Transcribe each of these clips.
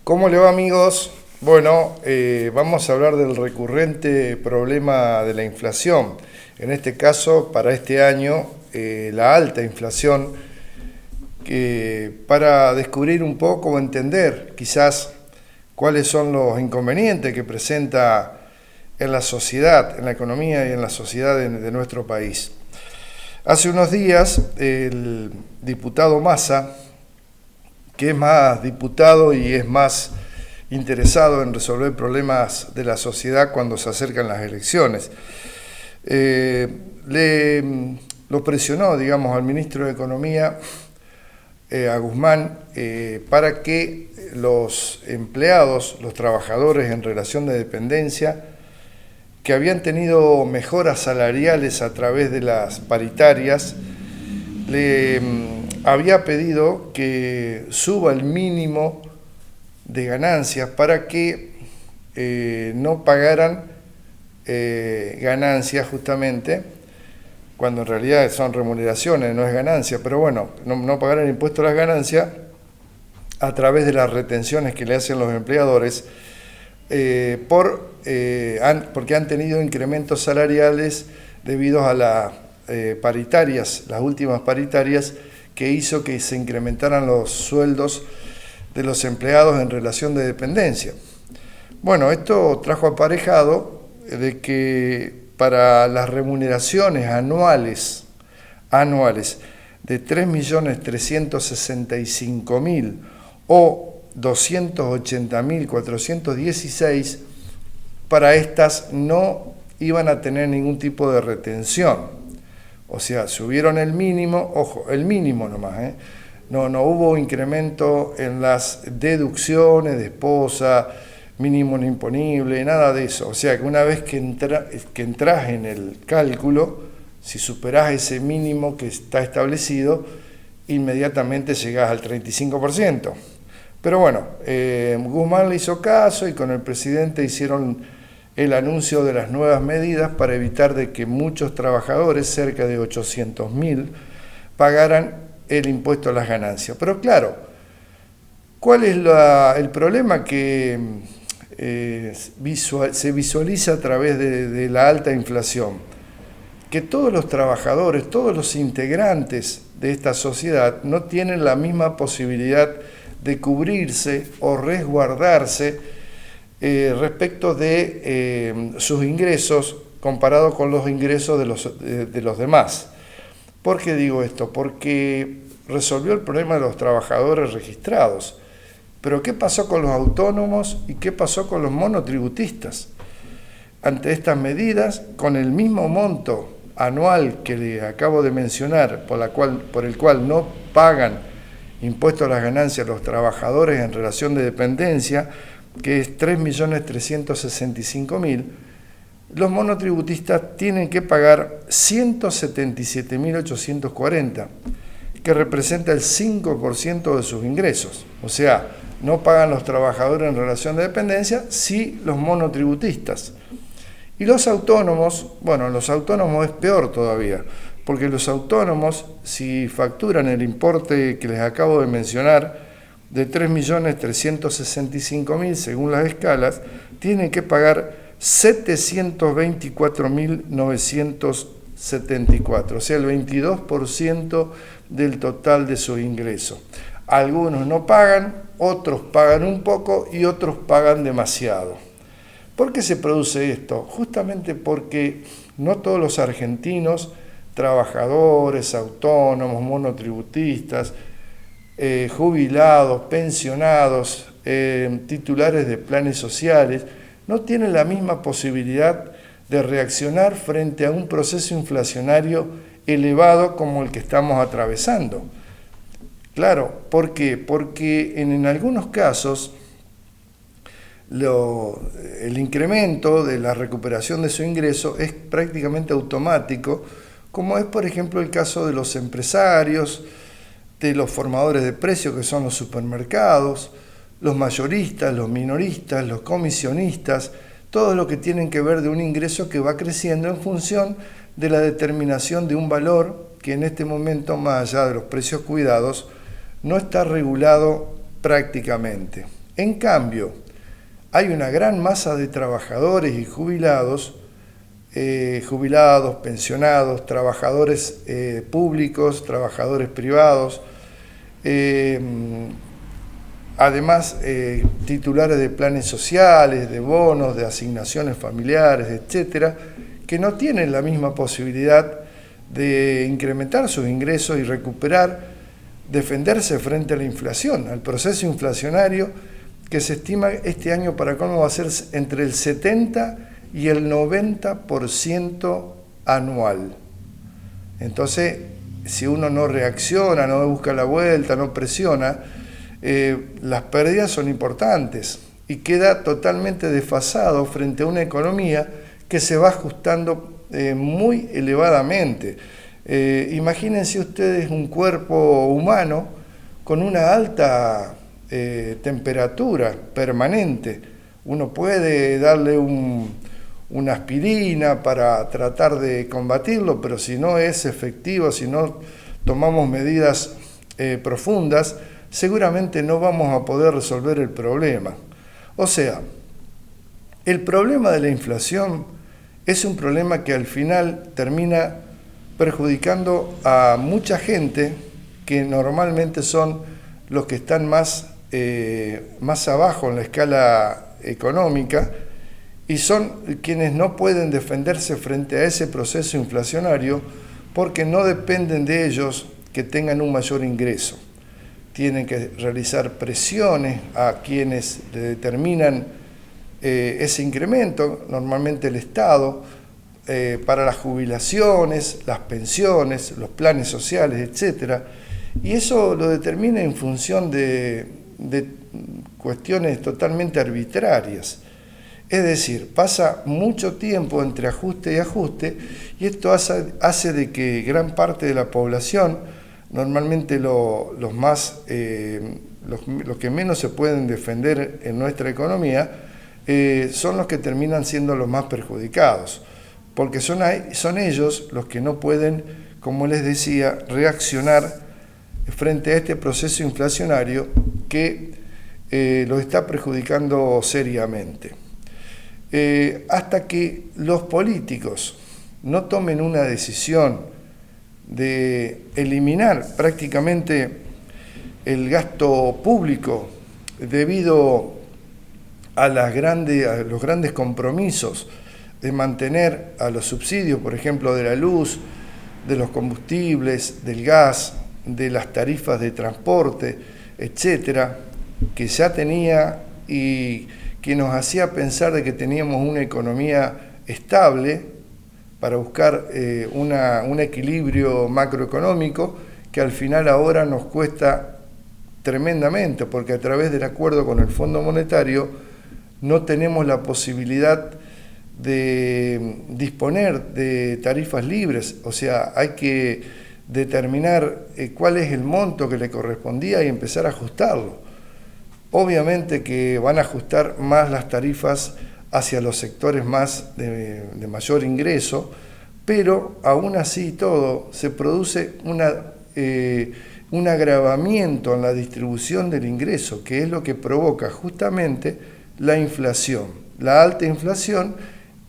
¿Cómo le va, amigos? Bueno, vamos a hablar del recurrente problema de la inflación. En este caso, para este año, la alta inflación, para descubrir un poco o entender quizás cuáles son los inconvenientes que presenta en la sociedad, en la economía y en la sociedad de nuestro país. Hace unos días, el diputado Massa, que es más diputado y es más interesado en resolver problemas de la sociedad cuando se acercan las elecciones, lo presionó, digamos, al ministro de Economía, a Guzmán, para que los empleados, los trabajadores en relación de dependencia, que habían tenido mejoras salariales a través de las paritarias, le había pedido que suba el mínimo de ganancias para que no pagaran ganancias justamente, cuando en realidad son remuneraciones, no es ganancia, pero bueno, no pagaran impuesto a las ganancias a través de las retenciones que le hacen los empleadores, porque han tenido incrementos salariales debido a las paritarias, las últimas paritarias, que hizo que se incrementaran los sueldos de los empleados en relación de dependencia. Bueno, esto trajo aparejado de que para las remuneraciones anuales de 3.365.000 o 280.416, para estas no iban a tener ningún tipo de retención. O sea, subieron el mínimo, ojo, el mínimo nomás, no hubo incremento en las deducciones de esposa, mínimo no imponible, nada de eso. O sea, que una vez que entras en el cálculo, si superás ese mínimo que está establecido, inmediatamente llegás al 35%. Pero bueno, Guzmán le hizo caso y con el presidente hicieron el anuncio de las nuevas medidas para evitar de que muchos trabajadores, cerca de 800.000, pagaran el impuesto a las ganancias. Pero claro, ¿cuál es el problema que se visualiza a través de la alta inflación? Que todos los trabajadores, todos los integrantes de esta sociedad no tienen la misma posibilidad de cubrirse o resguardarse respecto de sus ingresos comparado con los ingresos de los demás. ¿Por qué digo esto? Porque resolvió el problema de los trabajadores registrados. Pero ¿qué pasó con los autónomos y qué pasó con los monotributistas? Ante estas medidas, con el mismo monto anual que le acabo de mencionar, por el cual no pagan impuestos a las ganancias los trabajadores en relación de dependencia, que es 3.365.000, los monotributistas tienen que pagar 177.840, que representa el 5% de sus ingresos. O sea, no pagan los trabajadores en relación de dependencia, sí los monotributistas. Y los autónomos, bueno, los autónomos es peor todavía, porque los autónomos, si facturan el importe que les acabo de mencionar, de 3.365.000 según las escalas, tienen que pagar 724.974, o sea, el 22% del total de su ingreso. Algunos no pagan, otros pagan un poco y otros pagan demasiado. ¿Por qué se produce esto? Justamente porque no todos los argentinos, trabajadores, autónomos, monotributistas, jubilados, pensionados, titulares de planes sociales, no tienen la misma posibilidad de reaccionar frente a un proceso inflacionario elevado como el que estamos atravesando. Claro, ¿por qué? Porque en algunos casos el incremento de la recuperación de su ingreso es prácticamente automático, como es por ejemplo el caso de los empresarios, de los formadores de precios que son los supermercados, los mayoristas, los minoristas, los comisionistas, todo lo que tienen que ver de un ingreso que va creciendo en función de la determinación de un valor que en este momento, más allá de los precios cuidados, no está regulado prácticamente. En cambio, hay una gran masa de trabajadores y jubilados, pensionados, trabajadores públicos, trabajadores privados, además titulares de planes sociales, de bonos, de asignaciones familiares, etcétera, que no tienen la misma posibilidad de incrementar sus ingresos y defenderse frente a la inflación, al proceso inflacionario que se estima este año para colmo va a ser entre el 70 y el 90% anual. Entonces, si uno no reacciona, no busca la vuelta, no presiona, las pérdidas son importantes y queda totalmente desfasado frente a una economía que se va ajustando muy elevadamente. Imagínense ustedes un cuerpo humano con una alta temperatura permanente. Uno puede darle una aspirina para tratar de combatirlo, pero si no es efectivo, si no tomamos medidas profundas, seguramente no vamos a poder resolver el problema. O sea, el problema de la inflación es un problema que al final termina perjudicando a mucha gente que normalmente son los que están más abajo en la escala económica y son quienes no pueden defenderse frente a ese proceso inflacionario porque no dependen de ellos que tengan un mayor ingreso. Tienen que realizar presiones a quienes le determinan ese incremento, normalmente el Estado, para las jubilaciones, las pensiones, los planes sociales, etc. Y eso lo determina en función de cuestiones totalmente arbitrarias. Es decir, pasa mucho tiempo entre ajuste y ajuste y esto hace de que gran parte de la población, normalmente los que menos se pueden defender en nuestra economía, son los que terminan siendo los más perjudicados, porque son ellos los que no pueden, como les decía, reaccionar frente a este proceso inflacionario que los está perjudicando seriamente. Hasta que los políticos no tomen una decisión de eliminar prácticamente el gasto público debido a los grandes compromisos de mantener a los subsidios, por ejemplo, de la luz, de los combustibles, del gas, de las tarifas de transporte, etcétera, que ya tenía y que nos hacía pensar de que teníamos una economía estable para buscar un equilibrio macroeconómico que al final ahora nos cuesta tremendamente, porque a través del acuerdo con el Fondo Monetario no tenemos la posibilidad de disponer de tarifas libres, o sea, hay que determinar cuál es el monto que le correspondía y empezar a ajustarlo. Obviamente que van a ajustar más las tarifas hacia los sectores más de mayor ingreso, pero aún así todo se produce un agravamiento en la distribución del ingreso, que es lo que provoca justamente la inflación. La alta inflación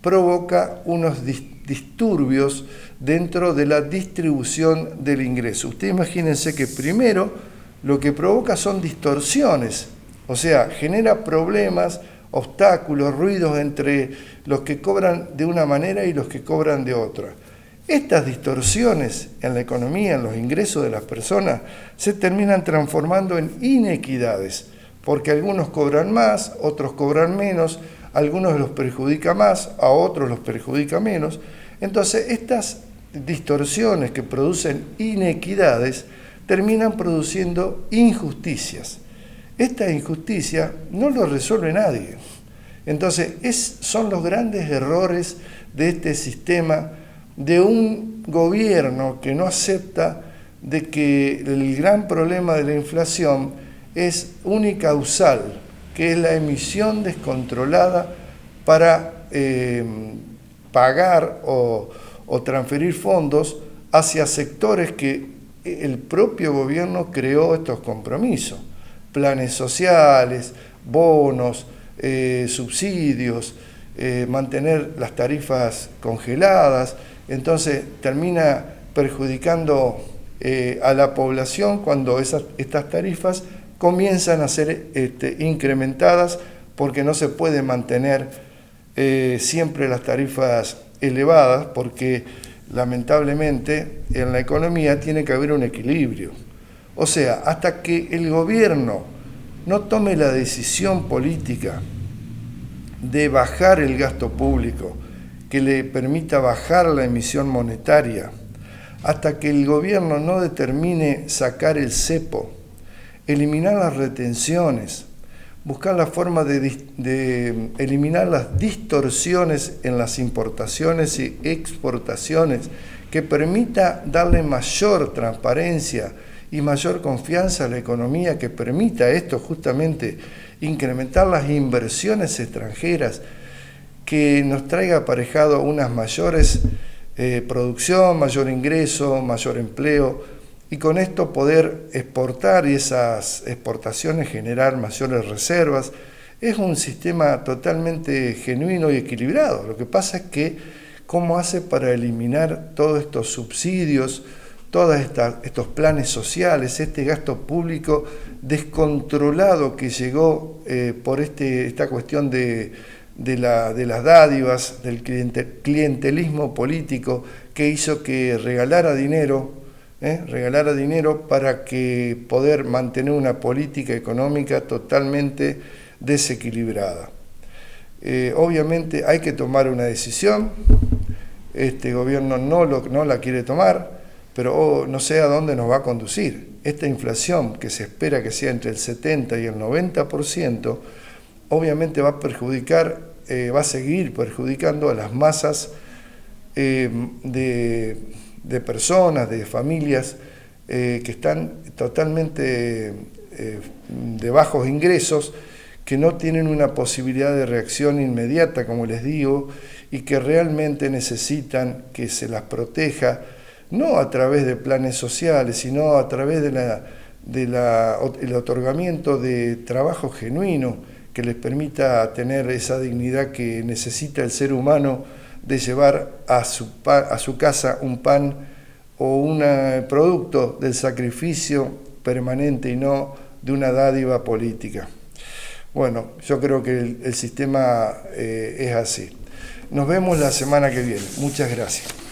provoca unos disturbios dentro de la distribución del ingreso. Ustedes imagínense que primero lo que provoca son distorsiones, o sea, genera problemas, obstáculos, ruidos entre los que cobran de una manera y los que cobran de otra. Estas distorsiones en la economía, en los ingresos de las personas, se terminan transformando en inequidades, porque algunos cobran más, otros cobran menos, algunos los perjudica más, a otros los perjudica menos. Entonces, estas distorsiones que producen inequidades terminan produciendo injusticias. Esta injusticia no lo resuelve nadie. Entonces, son los grandes errores de este sistema, de un gobierno que no acepta de que el gran problema de la inflación es unicausal, que es la emisión descontrolada para pagar o transferir fondos hacia sectores que el propio gobierno creó estos compromisos. Planes sociales, bonos, subsidios, mantener las tarifas congeladas. Entonces termina perjudicando a la población cuando estas tarifas comienzan a ser incrementadas, porque no se puede mantener siempre las tarifas elevadas, porque lamentablemente en la economía tiene que haber un equilibrio. O sea, hasta que el gobierno no tome la decisión política de bajar el gasto público, que le permita bajar la emisión monetaria, hasta que el gobierno no determine sacar el cepo, eliminar las retenciones, buscar la forma de eliminar las distorsiones en las importaciones y exportaciones, que permita darle mayor transparencia y mayor confianza a la economía, que permita esto justamente incrementar las inversiones extranjeras, que nos traiga aparejado unas mayores producción, mayor ingreso, mayor empleo, y con esto poder exportar y esas exportaciones generar mayores reservas. Es un sistema totalmente genuino y equilibrado. Lo que pasa es que cómo hace para eliminar todos estos subsidios, todos estos planes sociales, este gasto público descontrolado que llegó por esta cuestión de las dádivas, del clientelismo político, que hizo que regalara dinero para que poder mantener una política económica totalmente desequilibrada. Obviamente hay que tomar una decisión. Este gobierno no la quiere tomar, pero no sé a dónde nos va a conducir. Esta inflación, que se espera que sea entre el 70 y el 90%, obviamente va a seguir perjudicando a las masas de personas, de familias que están totalmente de bajos ingresos, que no tienen una posibilidad de reacción inmediata, como les digo, y que realmente necesitan que se las proteja, no a través de planes sociales, sino a través del otorgamiento de trabajo genuino, que les permita tener esa dignidad que necesita el ser humano, de llevar a su casa un pan o un producto del sacrificio permanente y no de una dádiva política. Bueno, yo creo que el sistema es así. Nos vemos la semana que viene. Muchas gracias.